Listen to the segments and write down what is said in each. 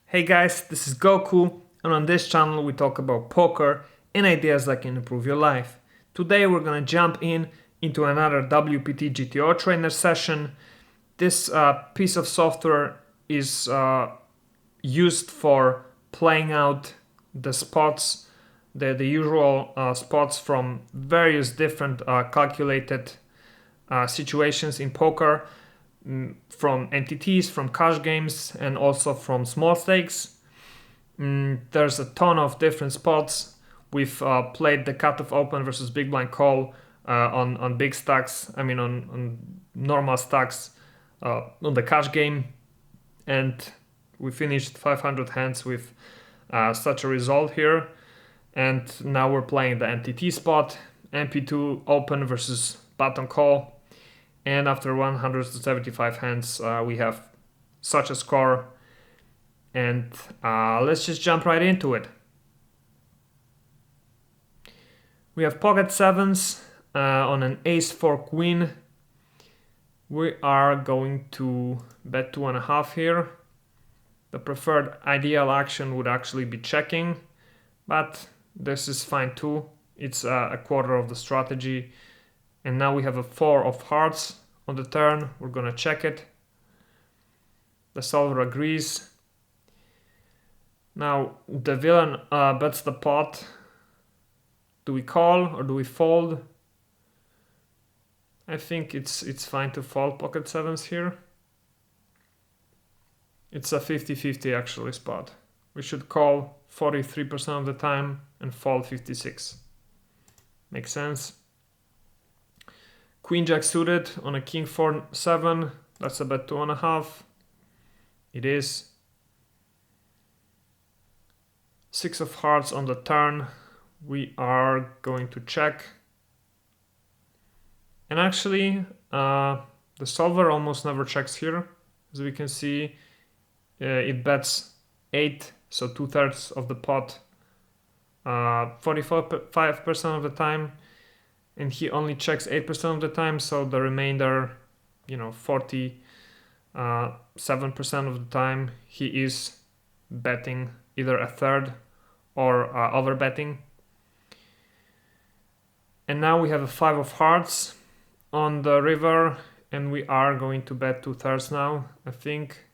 Hey guys, this is Goku, and on this channel we talk about poker and ideas that can improve your life. Today we're gonna jump into another WPT GTO trainer session. This piece of software is used for playing out the spots, the usual spots from various different calculated situations in poker, from entities, from cash games, and also from small stakes. There's a ton of different spots. We've played the cutoff open versus big blind call on big stacks. I mean on normal stacks on the cash game, and we finished 500 hands with such a result here. And now we're playing the MTT spot, MP2 open versus button call. And after 175 hands, we have such a score. And let's just jump right into it. We have pocket sevens on an ace 4 queen. We are going to bet 2.5 here. The preferred ideal action would actually be checking, but this is fine too. It's a quarter of the strategy. And now we have a 4 of hearts on the turn. We're gonna check it. The solver agrees. Now the villain bets the pot. Do we call or do we fold? I think it's fine to fold pocket sevens here. It's a 50-50 actually spot. We should call 43% of the time and fold 56. Makes sense. Queen jack suited on a king 4-7. That's a bet 2.5. It is. 6 of hearts on the turn. We are going to check. And actually, the solver almost never checks here. As we can see, it bets 8, so 2/3 of the pot, 45% of the time. And he only checks 8% of the time, so the remainder, 47% of the time, he is betting either a third or over betting. And now we have a 5 of hearts on the river, and we are going to bet 2/3 now, I think.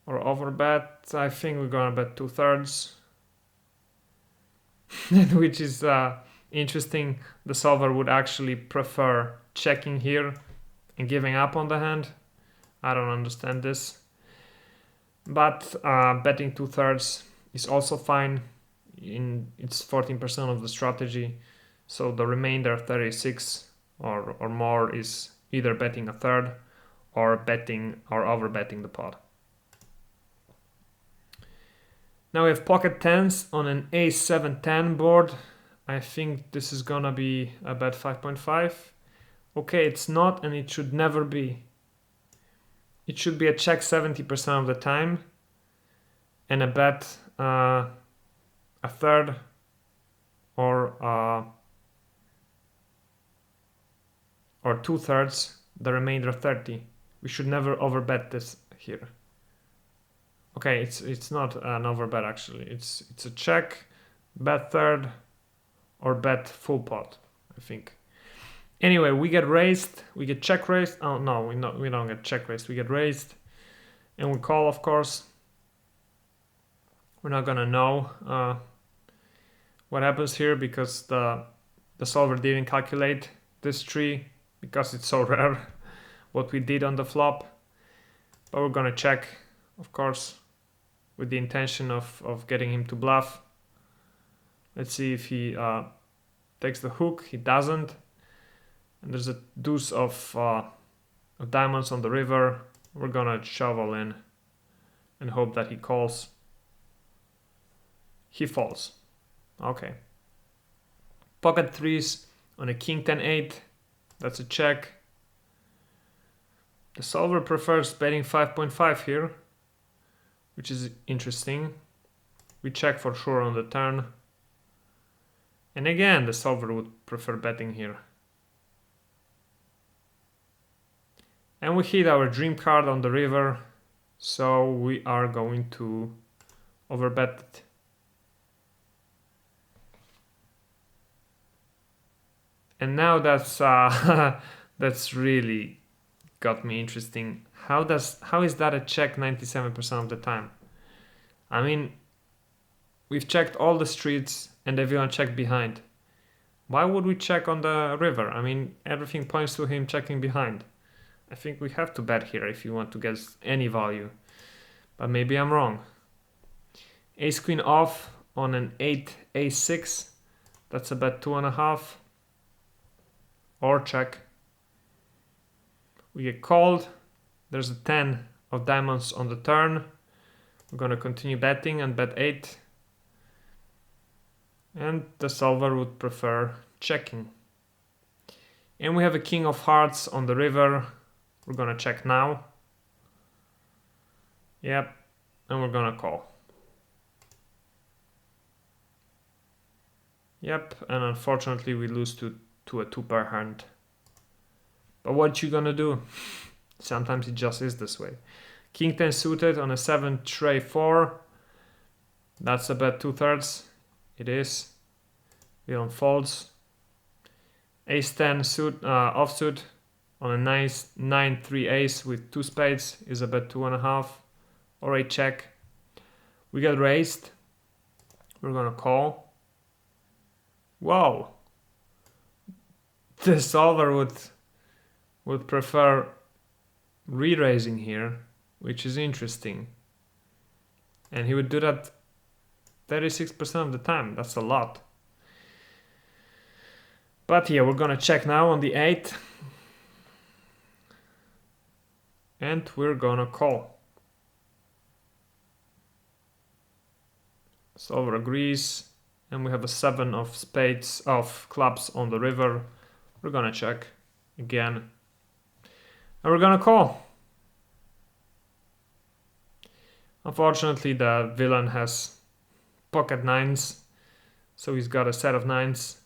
Or over bet. I think we're gonna bet 2/3. Which is interesting. The solver would actually prefer checking here and giving up on the hand. I don't understand this. But betting 2/3 is also fine. It's 14% of the strategy. So the remainder 36 or more is either betting a third or betting or over betting the pot. Now we have pocket tens on an ace 7-10 board. I think this is gonna be a bet 5.5. Okay, it's not, and it should never be. It should be a check 70% of the time and a bet a third or 2/3, the remainder 30. We should never overbet this here. Okay, it's not an overbet actually. It's a check, bet third, or bet full pot, I think. Anyway, we get raised, we get check raised. Oh no, we don't get check raised. We get raised, and we call, of course. We're not gonna know what happens here because the solver didn't calculate this tree because it's so rare what we did on the flop. But we're gonna check, of course, with the intention of getting him to bluff. Let's see if he takes the hook. He doesn't. And there's a deuce of diamonds on the river. We're gonna shovel in and hope that he calls. He falls. Okay. Pocket threes on a king 10-8. That's a check. The solver prefers betting 5.5 here, which is interesting. We check for sure on the turn. And again, the solver would prefer betting here. And we hit our dream card on the river. So we are going to overbet it. And now that's that's really got me interesting. How is that a check 97% of the time? I mean, we've checked all the streets and the villain checked behind. Why would we check on the river? I mean, everything points to him checking behind. I think we have to bet here if you want to get any value. But maybe I'm wrong. Ace queen off on an 8 a6. That's a bet 2.5. Or check. We get called. There's a 10 of diamonds on the turn. We're gonna continue betting and bet 8. And the solver would prefer checking. And we have a king of hearts on the river. We're gonna check now. Yep, and we're gonna call. Yep, and unfortunately we lose to a 2-pair hand. But what you gonna do? Sometimes it just is this way. King 10 suited on a 7 tray 4. That's a bet 2/3. It is. Villain folds. Ace 10 offsuit on a nice 9-3 ace with 2 spades is a bet 2.5 or a check. We get raised. We're gonna call. Whoa! The solver would prefer re-raising here, which is interesting. And he would do that 36% of the time. That's a lot. But yeah, we're gonna check now on the 8. And we're gonna call. Solver agrees. And we have a 7 of spades, of clubs on the river. We're gonna check again. And we're gonna call. Unfortunately, the villain has pocket 9s. So he's got a set of 9s.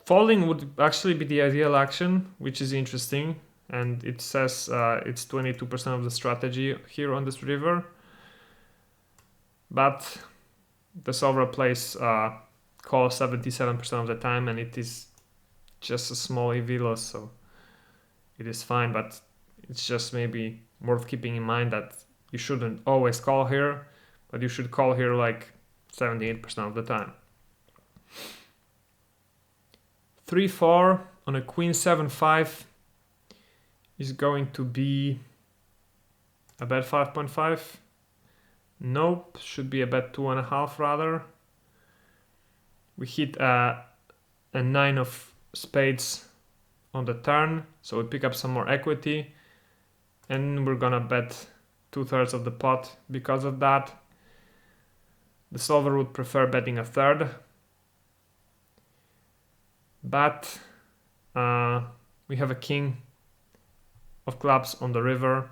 Folding would actually be the ideal action, which is interesting. And it says it's 22% of the strategy here on this river. But the solver plays call 77% of the time, and it is just a small EV loss, so it is fine. But it's just maybe worth keeping in mind that you shouldn't always call here, but you should call here like 78% of the time. 3-4 on a queen 7-5 is going to be a bet 5.5. Nope, should be a bet 2.5 rather. We hit a 9 of spades on the turn, so we pick up some more equity, and we're gonna bet 2/3 of the pot because of that. The solver would prefer betting a third, but we have a king of clubs on the river.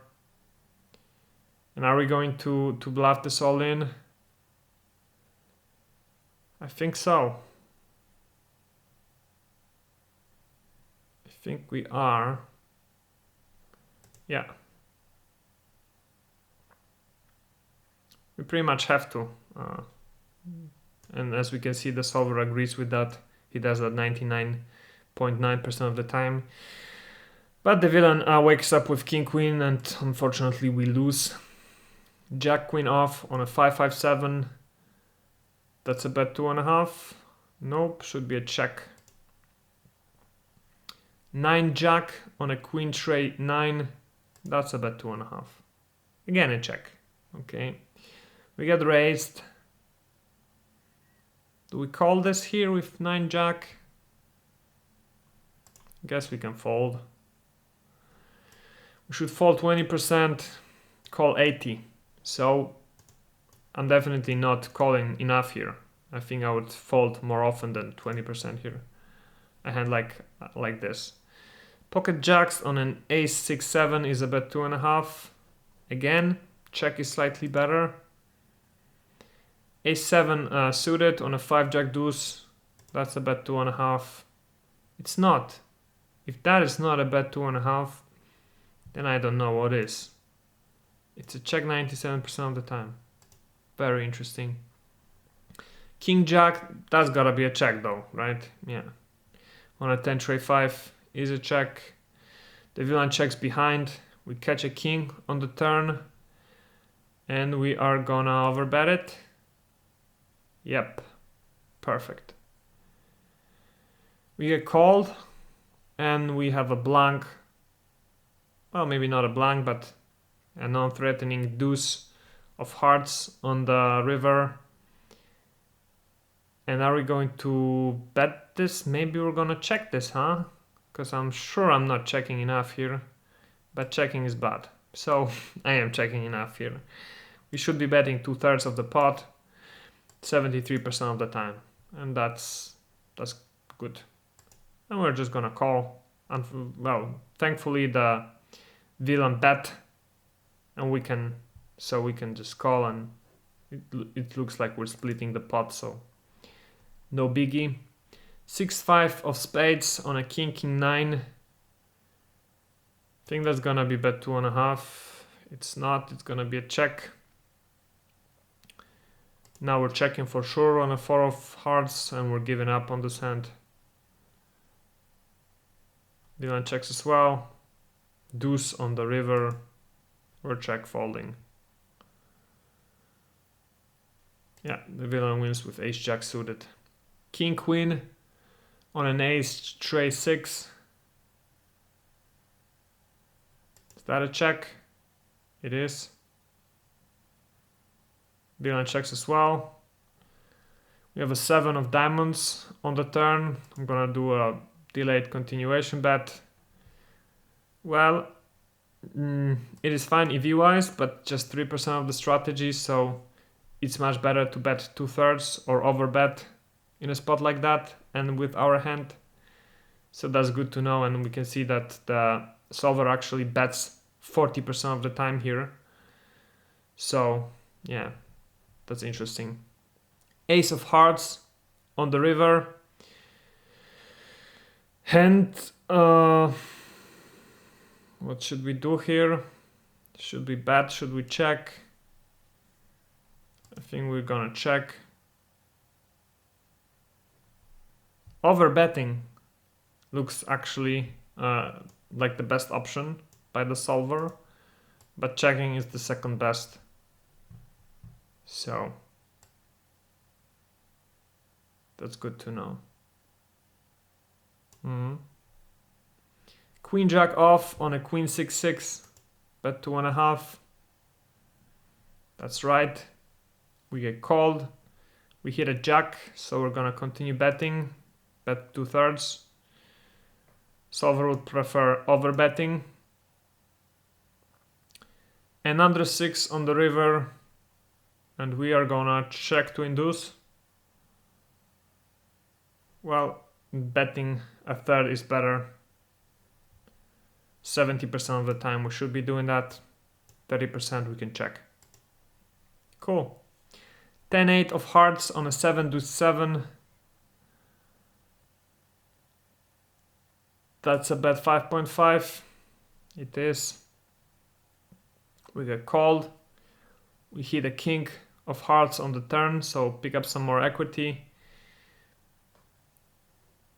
And are we going to bluff this all in? I think so. I think we are. Yeah. We pretty much have to. And as we can see, the solver agrees with that. He does that 99.9% of the time. But the villain wakes up with king queen, and unfortunately we lose. Jack queen off on a 5-5-7. That's a bet 2.5. Nope, should be a check. 9 jack on a queen tray 9. That's a bet 2.5. Again a check. Okay. We get raised. Do we call this here with 9 jack? Guess we can fold. We should fold 20%, call 80. So I'm definitely not calling enough here. I think I would fold more often than 20% here. A hand like this. Pocket jacks on an ace 6-7 is a bet 2.5. Again, check is slightly better. Ace 7 suited on a 5 jack deuce. That's a bet 2.5. It's not. If that is not a bet 2.5, then I don't know what is. It's a check 97% of the time. Very interesting. King Jack, that's gotta be a check though, right? Yeah. On a 10 tray 5 is a check. The villain checks behind. We catch a king on the turn. And we are gonna overbet it. Yep. Perfect. We get called. And we have a blank. Well, maybe not a blank, but a non-threatening deuce of hearts on the river. And are we going to bet this? Maybe we're gonna check this, huh? Because I'm sure I'm not checking enough here. But checking is bad. So I am checking enough here. We should be betting 2/3 of the pot, 73% of the time. And that's good. And we're just gonna call. And well, thankfully the villain bet. And we can just call, and it looks like we're splitting the pot, so no biggie. 6-5 of spades on a king 9. I think that's gonna be bet 2.5. It's not, it's gonna be a check. Now we're checking for sure on a 4 of hearts, and we're giving up on this hand. Villain checks as well. Deuce on the river. We're check folding. Yeah, the villain wins with ace jack suited. King queen on an ace tray 6. Is that a check? It is. Villain checks as well. We have a 7 of diamonds on the turn. I'm gonna do a delayed continuation bet. Well, it is fine EV wise, but just 3% of the strategy, so it's much better to bet 2/3 or overbet in a spot like that and with our hand. So that's good to know, and we can see that the solver actually bets 40% of the time here. So yeah, that's interesting. Ace of hearts on the river. And what should we do here? Should we bet? Should we check? I think we're gonna check. Overbetting looks actually like the best option by the solver, but checking is the second best. So that's good to know. Queen jack off on a queen 6-6, bet 2.5. That's right. We get called. We hit a jack, so we're gonna continue betting. Bet 2/3. Solver would prefer overbetting. And under 6 on the river, and we are gonna check to induce. Well, betting a third is better. 70% of the time we should be doing that. 30% we can check. Cool. 10-8 of hearts on a 7-7. That's a bet 5.5. It is. We get called. We hit a king of hearts on the turn, so pick up some more equity.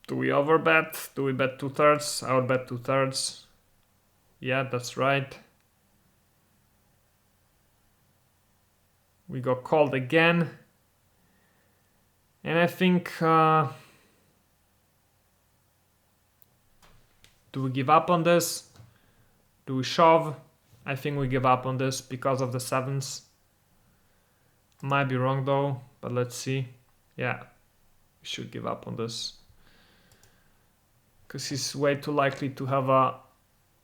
Do we overbet? Do we bet 2/3? I would bet 2/3. Yeah, that's right. We got called again. And I think... do we give up on this? Do we shove? I think we give up on this because of the 7s. Might be wrong though, but let's see. Yeah, we should give up on this. Because he's way too likely to have a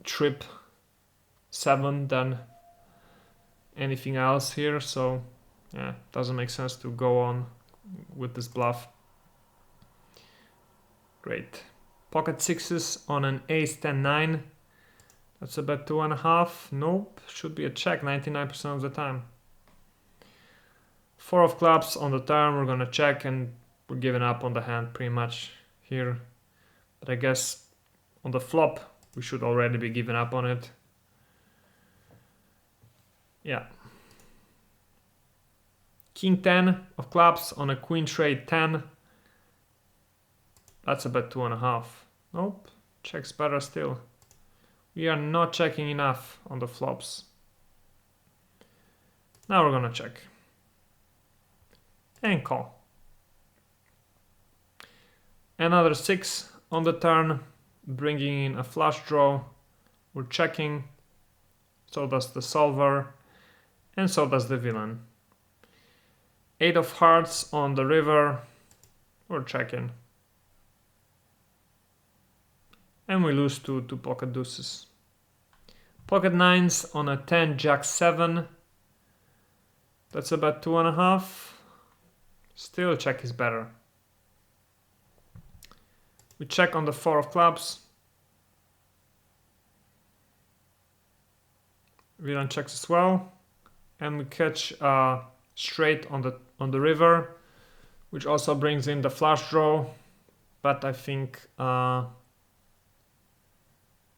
trip 7 than anything else here. So yeah, doesn't make sense to go on with this bluff. Great. Pocket 6s on an ace 10-9. That's a bet 2.5. Nope, should be a check 99% of the time. 4 of clubs on the turn, we're gonna check, and we're giving up on the hand pretty much here. But I guess on the flop we should already be giving up on it. Yeah. King 10 of clubs on a queen trade 10. That's about 2.5. Nope, checks better still. We are not checking enough on the flops. Now we're gonna check. And call. Another 6 on the turn, bringing in a flush draw. We're checking. So does the solver. And so does the villain. 8 of hearts on the river. We're checking. And we lose to pocket deuces. Pocket 9s on a 10 jack 7. That's about 2.5. Still check is better. We check on the 4 of clubs. Villain checks as well. And we catch straight on the river, which also brings in the flush draw. But I think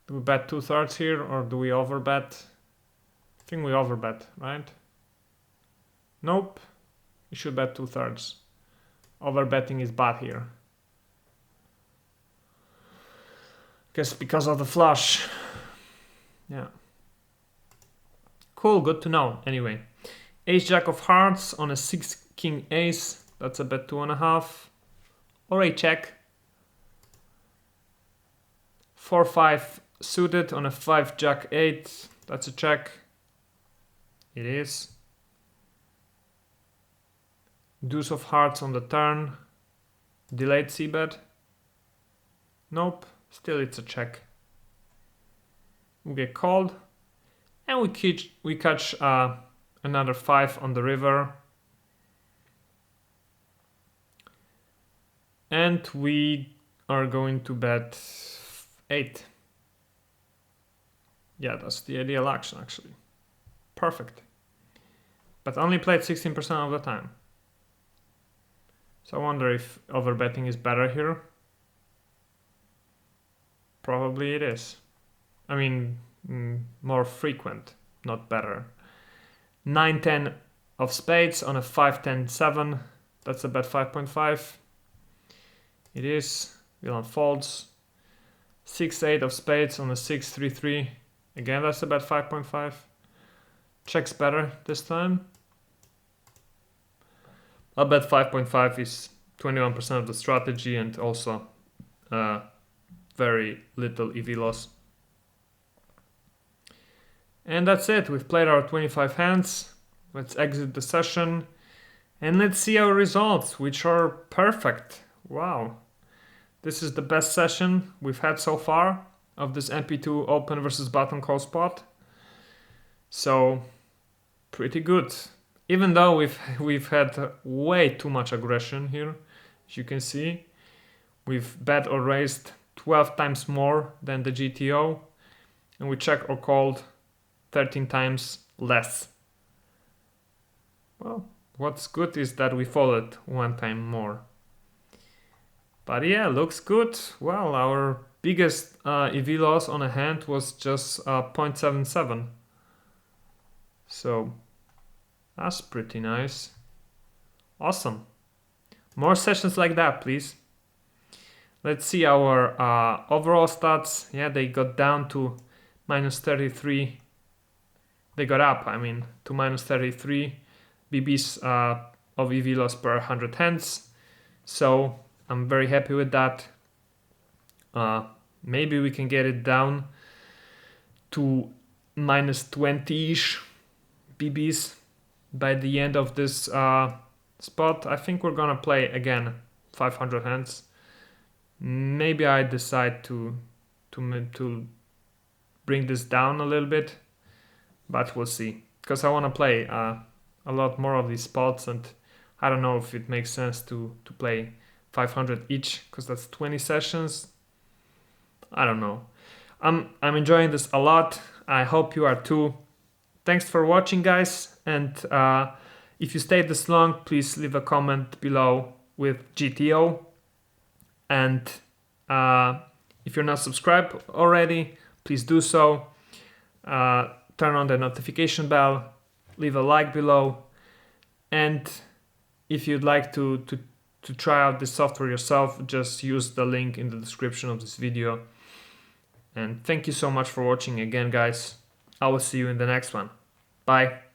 do we bet 2/3 here or do we overbet? I think we overbet, right? Nope. We should bet 2/3. Overbetting is bad here. Guess because of the flush. Yeah. Cool, good to know. Anyway, ace jack of hearts on a 6 king ace. That's a bet 2.5. Or a check. 4-5 suited on a 5 jack 8. That's a check. It is. Deuce of hearts on the turn. Delayed c-bet. Nope. Still it's a check. We get called. And we catch another 5 on the river. And we are going to bet 8. Yeah, that's the ideal action actually. Perfect. But only played 16% of the time. So I wonder if overbetting is better here. Probably it is. I mean, more frequent, not better. 9-10 of spades on a 5-10-7. That's a bet 5.5. It is. Villain folds. 6-8 of spades on a 6-3-3. Again, that's a bet 5.5. Checks better this time. A bet 5.5 is 21% of the strategy and also very little EV loss. And that's it. We've played our 25 hands. Let's exit the session and let's see our results, which are perfect. Wow. This is the best session we've had so far of this MP2 open versus button call spot. So pretty good. Even though we've had way too much aggression here, as you can see. We've bet or raised 12 times more than the GTO, and we check or called 13 times less. Well, what's good is that we folded 1 time more. But yeah, looks good. Well, our biggest EV loss on a hand was just 0.77. So that's pretty nice. Awesome. More sessions like that, please. Let's see our overall stats. Yeah, they got down to -33. They got up, I mean, to -33 BBs of EV loss per 100 hands. So I'm very happy with that. Maybe we can get it down to -20-ish BBs by the end of this spot. I think we're gonna play again 500 hands. Maybe I decide to bring this down a little bit, but we'll see. Because I want to play a lot more of these spots, and I don't know if it makes sense to play 500 each, because that's 20 sessions. I don't know. I'm enjoying this a lot. I hope you are too. Thanks for watching, guys, and if you stayed this long, please leave a comment below with GTO. And if you're not subscribed already, please do so. Turn on the notification bell leave a like below. And if you'd like to try out this software yourself, just use the link in the description of this video. And thank you so much for watching again, guys. I will see you in the next one. Bye.